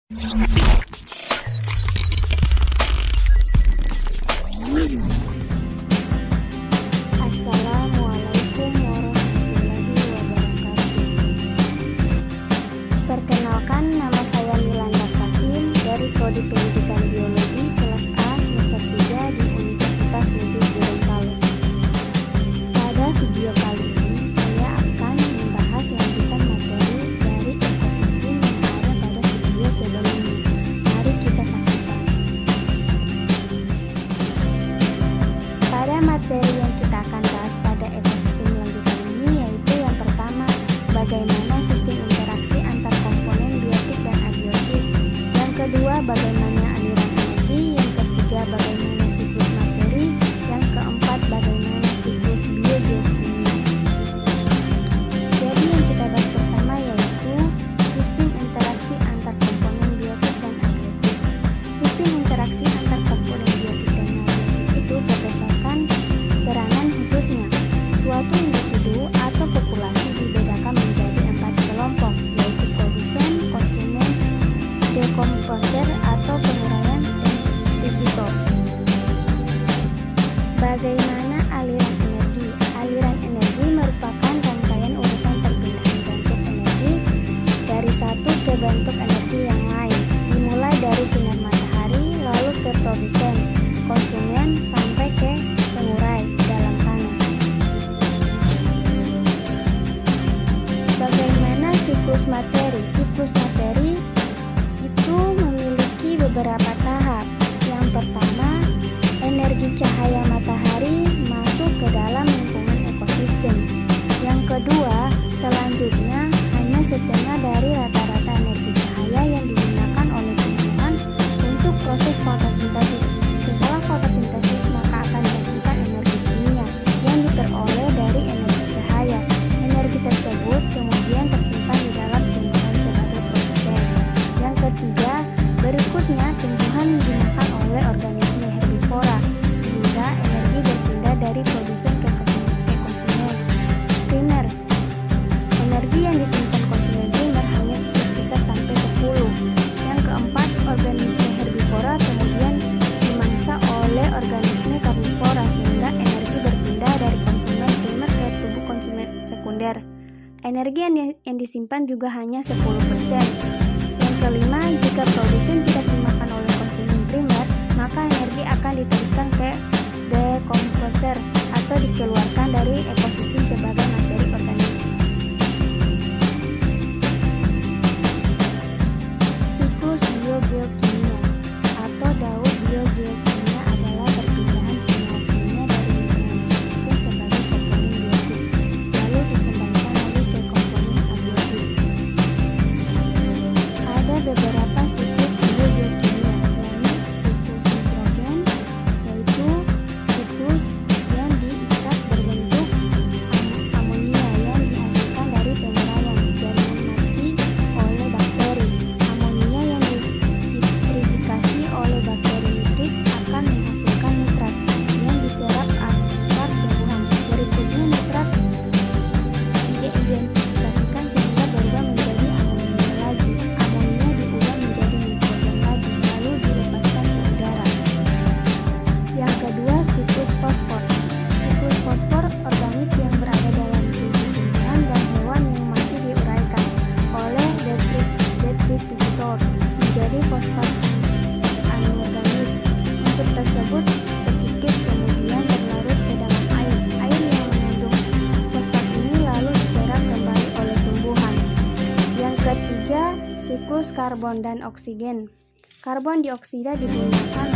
Assalamualaikum warahmatullahi wabarakatuh. Perkenalkan, nama saya Milanda Kasim dari Prodi Pendidikan Biologi kelas A semester 3 di Universitas Negeri Gorontalo. Pada video kali ini saya akan membahas lanjutan materi dari ekosistem yang ada pada video sebelumnya. Mari kita saksikan. Pada materi yang kita akan bahas pada ekosistem lanjutan ini yaitu yang pertama, bagaimana sistem interaksi antar komponen biotik dan abiotik. Yang kedua, bagaimana aliran energi. Yang ketiga, bagaimana siklus materi. Yang keempat, bagaimana siklus biogeokimia. Jadi yang kita bahas pertama yaitu sistem interaksi antar komponen biotik dan abiotik. Sistem interaksi antar komponen biotik dan abiotik itu berdasarkan peranan khususnya. Suatu individu atau populasi dibedakan menjadi 4 kelompok, yaitu produsen, konsumen, dekomposer atau penguraian, dan aktivitor. Bagaimana aliran energi? Aliran energi merupakan rangkaian urutan perpindahan bentuk energi dari satu ke bentuk energi yang lain, dimulai dari sinar matahari, lalu ke produsen, konsumen, sampai ke pengurai dalam tanah. Bagaimana siklus materi? Siklus materi itu memiliki beberapa tahap. Yang pertama, energi cahaya matahari masuk ke dalam lingkungan ekosistem. Yang kedua, selanjutnya hanya setengah dari rata-rata energi cahaya yang digunakan oleh tumbuhan untuk proses fotosintesis. Setelah fotosintesis, maka akan dihasilkan energi kimia yang diperoleh dari energi cahaya. Energi tersebut kemudian tersimpan di dalam tumbuhan sebagai produsen. Yang ketiga, berikutnya tumbuhan dimakan oleh organisme herbivora, sehingga energi berpindah dari produsen ke konsumen primer. Energi yang disimpan konsumen primer hanya berkisar sampai 10. Yang keempat, organisme herbivora kemudian dimangsa oleh organisme karnivora, sehingga energi berpindah dari konsumen primer ke tubuh konsumen sekunder. Energi yang disimpan juga hanya 10%. Yang kelima, jika produsen tidak dimakan oleh konsumen primer, maka energi akan diteruskan ke dekomposer atau dikeluarkan dari ekosistem sebagai materi organik. Siklus biogeokimia atau DAO biogeokimia adalah perpindahan sinyal kimia dari lingkungan ekosistem sebagai komponen biotik, lalu dikembalikan lagi ke komponen abiotik. Ada beberapa siklus biogeokimia, yakni siklus nitrogen, yaitu siklus yang diikat berbentuk amonia yang dihasilkan dari penguraian jaringan mati oleh bakteri. Amonia yang dinitrifikasi oleh bakteri nitrit akan menghasilkan nitrat yang diserap antar tumbuhan. Berikutnya nitrat diidentifikasikan sehingga berubah menjadi amonia lagi. Amonia diubah menjadi nitrogen lagi, lalu dilepaskan ke udara. Yang kedua, siklus fosfor. Siklus fosfor organik yang berada dalam tubuh tumbuhan dan hewan yang mati diuraikan oleh detritivor menjadi fosfat anorganik. Unsur tersebut terkikis kemudian berlarut ke dalam air. Air yang mengandung fosfat ini lalu diserap kembali oleh tumbuhan. Yang ketiga, siklus karbon dan oksigen. Karbon dioksida digunakan